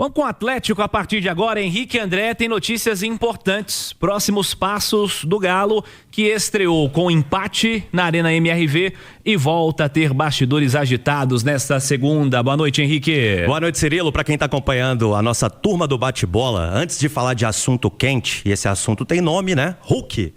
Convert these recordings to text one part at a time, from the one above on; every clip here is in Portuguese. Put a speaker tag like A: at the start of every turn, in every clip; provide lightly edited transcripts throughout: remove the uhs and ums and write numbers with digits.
A: Vamos com o Atlético a partir de agora. Henrique André tem notícias importantes. Próximos passos do Galo, que estreou com empate na Arena MRV e volta a ter bastidores agitados nesta segunda. Boa noite, Henrique.
B: Boa noite, Cirilo. Para quem está acompanhando a nossa turma do bate-bola, antes de falar de assunto quente, e esse assunto tem nome, né? Hulk.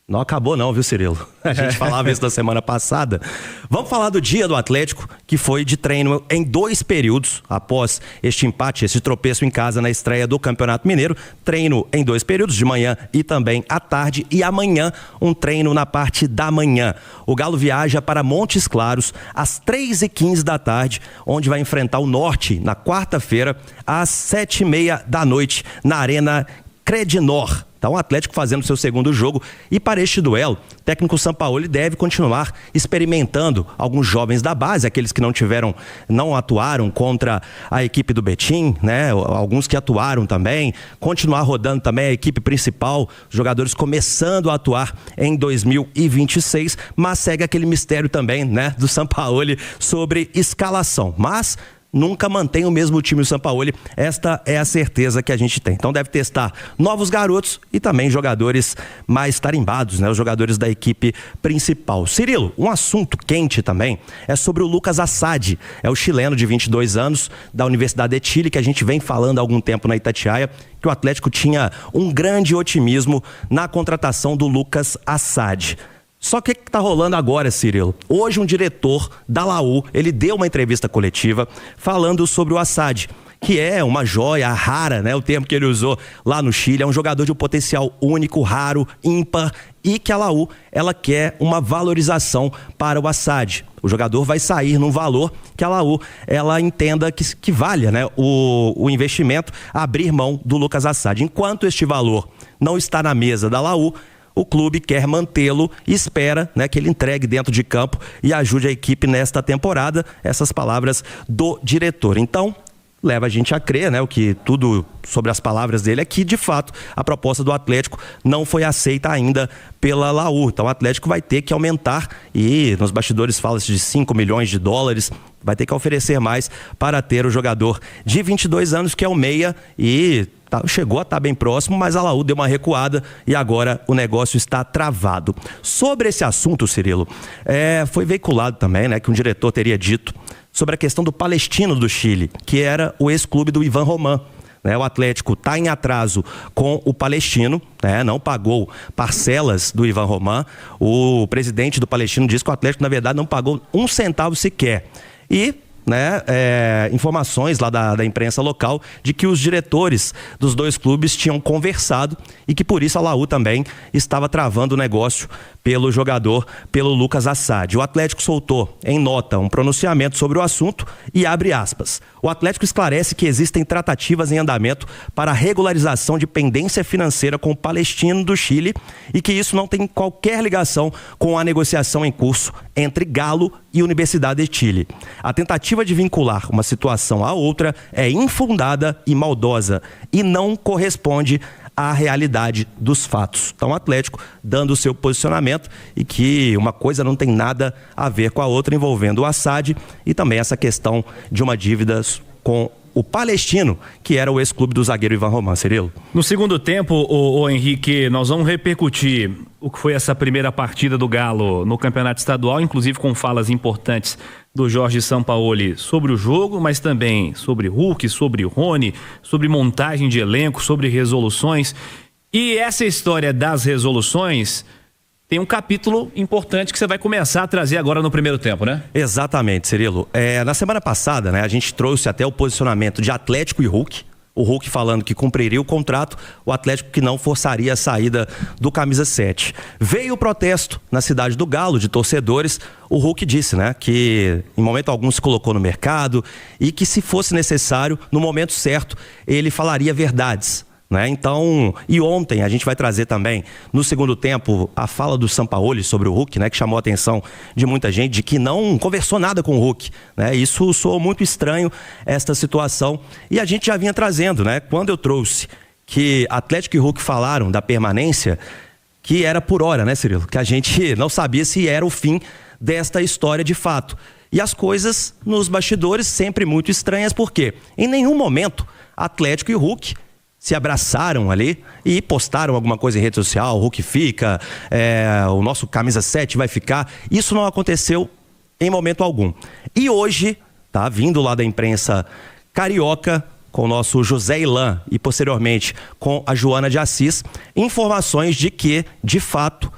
B: Não acabou não, viu, Cirilo? A gente falava isso na semana passada. Vamos falar do dia do Atlético, que foi de treino em 2 períodos, após este empate, esse tropeço em casa na estreia do Campeonato Mineiro. Treino em 2 períodos, de manhã e também à tarde, e amanhã um treino na parte da manhã. O Galo viaja para Montes Claros às 3h15 da tarde, onde vai enfrentar o Norte na quarta-feira às 7h30 da noite, na Arena Credinor. Então o Atlético fazendo seu segundo jogo, e para este duelo, o técnico Sampaoli deve continuar experimentando alguns jovens da base, aqueles que não atuaram contra a equipe do Betim, né? Alguns que atuaram também, continuar rodando também a equipe principal, jogadores começando a atuar em 2026, mas segue aquele mistério também, né, do Sampaoli sobre escalação. Mas nunca mantém o mesmo time do Sampaoli, esta é a certeza que a gente tem. Então deve testar novos garotos e também jogadores mais tarimbados, né? Os jogadores da equipe principal. Cirilo, um assunto quente também é sobre o Lucas Assad, é o chileno de 22 anos da Universidade de Chile, que a gente vem falando há algum tempo na Itatiaia, que o Atlético tinha um grande otimismo na contratação do Lucas Assad. Só que o que está rolando agora, Cirilo? Hoje um diretor da Laú, ele deu uma entrevista coletiva falando sobre o Assad, que é uma joia rara, né? O termo que ele usou lá no Chile, é um jogador de um potencial único, raro, ímpar, e que a Laú, ela quer uma valorização para o Assad. O jogador vai sair num valor que a Laú, ela entenda que valha, né, o investimento, abrir mão do Lucas Assad. Enquanto este valor não está na mesa da Laú, o clube quer mantê-lo e espera, né, que ele entregue dentro de campo e ajude a equipe nesta temporada. Essas palavras do diretor. Então, leva a gente a crer, né, o que tudo sobre as palavras dele é que, de fato, a proposta do Atlético não foi aceita ainda pela Laú. Então o Atlético vai ter que aumentar, e nos bastidores fala-se de 5 milhões de dólares, vai ter que oferecer mais para ter o jogador de 22 anos, que é o meia, e chegou a estar bem próximo, mas a Laú deu uma recuada e agora o negócio está travado. Sobre esse assunto, Cirilo, foi veiculado também, né, que um diretor teria dito sobre a questão do Palestino do Chile, que era o ex-clube do Ivan Román. O Atlético está em atraso com o Palestino, né? Não pagou parcelas do Ivan Román. O presidente do Palestino disse que o Atlético, na verdade, não pagou 1 centavo sequer. E informações lá da imprensa local de que os diretores dos 2 clubes tinham conversado e que por isso a Laú também estava travando o negócio pelo jogador, pelo Lucas Assad. O Atlético soltou em nota um pronunciamento sobre o assunto e abre aspas: o Atlético esclarece que existem tratativas em andamento para a regularização de pendência financeira com o Palestino do Chile e que isso não tem qualquer ligação com a negociação em curso entre Galo e Universidade de Chile. A tentativa de vincular uma situação à outra é infundada e maldosa e não corresponde à realidade dos fatos. Então o Atlético dando o seu posicionamento, e que uma coisa não tem nada a ver com a outra, envolvendo o Assad e também essa questão de uma dívida com o Palestino, que era o ex-clube do zagueiro Ivan Román. Cirilo.
A: No segundo tempo, o Henrique, nós vamos repercutir o que foi essa primeira partida do Galo no Campeonato Estadual, inclusive com falas importantes do Jorge Sampaoli sobre o jogo, mas também sobre Hulk, sobre Rony, sobre montagem de elenco, sobre resoluções. E essa história das resoluções tem um capítulo importante que você vai começar a trazer agora no primeiro tempo, né?
B: Exatamente, Cirilo. Na semana passada, né, a gente trouxe até o posicionamento de Atlético e Hulk. O Hulk falando que cumpriria o contrato, o Atlético que não forçaria a saída do camisa 7. Veio o protesto na cidade do Galo, de torcedores. O Hulk disse, né, que em momento algum se colocou no mercado e que, se fosse necessário, no momento certo, ele falaria verdades. Então, e ontem a gente vai trazer também no segundo tempo a fala do Sampaoli sobre o Hulk, né, que chamou a atenção de muita gente, de que não conversou nada com o Hulk, né? Isso soou muito estranho, esta situação, e a gente já vinha trazendo, né, quando eu trouxe que Atlético e Hulk falaram da permanência, que era por hora, né, Cirilo, que a gente não sabia se era o fim desta história de fato. E as coisas nos bastidores sempre muito estranhas, porque em nenhum momento Atlético e Hulk se abraçaram ali e postaram alguma coisa em rede social, o Hulk fica, o nosso camisa 7 vai ficar. Isso não aconteceu em momento algum. E hoje, tá vindo lá da imprensa carioca, com o nosso José Ilan e posteriormente com a Joana de Assis, informações de que, de fato,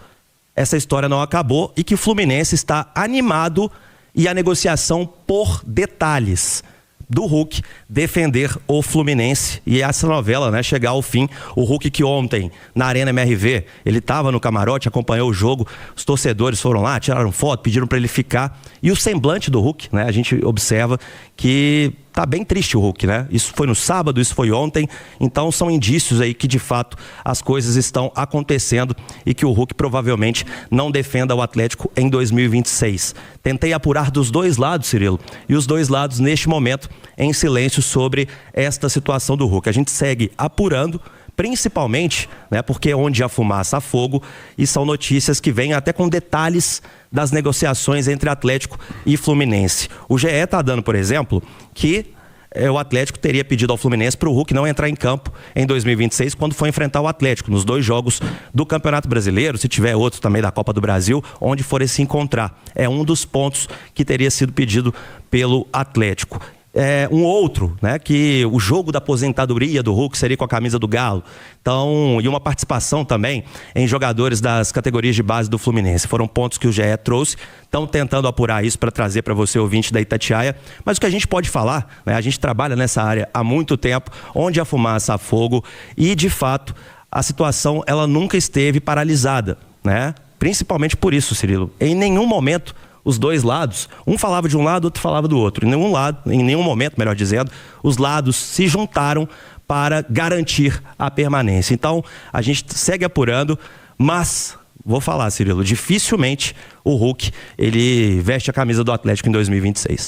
B: essa história não acabou e que o Fluminense está animado e a negociação por detalhes do Hulk defender o Fluminense e essa novela, né, chegar ao fim. O Hulk, que ontem na Arena MRV, ele estava no camarote, acompanhou o jogo, os torcedores foram lá, tiraram foto, pediram para ele ficar, e o semblante do Hulk, né, a gente observa que tá bem triste o Hulk, né? Isso foi no sábado, isso foi ontem, então são indícios aí que de fato as coisas estão acontecendo e que o Hulk provavelmente não defenda o Atlético em 2026. Tentei apurar dos dois lados, Cirilo, e os dois lados neste momento em silêncio sobre esta situação do Hulk. A gente segue apurando, principalmente, né, porque é onde há fumaça há fogo, e são notícias que vêm até com detalhes das negociações entre Atlético e Fluminense. O GE está dando, por exemplo, que o Atlético teria pedido ao Fluminense para o Hulk não entrar em campo em 2026 quando for enfrentar o Atlético nos 2 jogos do Campeonato Brasileiro, se tiver outros também da Copa do Brasil, onde forem se encontrar. É um dos pontos que teria sido pedido pelo Atlético. Um outro, né, que o jogo da aposentadoria do Hulk seria com a camisa do Galo. Então, e uma participação também em jogadores das categorias de base do Fluminense. Foram pontos que o GE trouxe. Estão tentando apurar isso para trazer para você, ouvinte da Itatiaia. Mas o que a gente pode falar, né, a gente trabalha nessa área há muito tempo, onde há fumaça há fogo, e de fato a situação ela nunca esteve paralisada, né? Principalmente por isso, Cirilo. Em nenhum momento os dois lados, um falava de um lado, outro falava do outro. Em nenhum momento, melhor dizendo, os lados se juntaram para garantir a permanência. Então, a gente segue apurando, mas, vou falar, Cirilo, dificilmente o Hulk, ele veste a camisa do Atlético em 2026.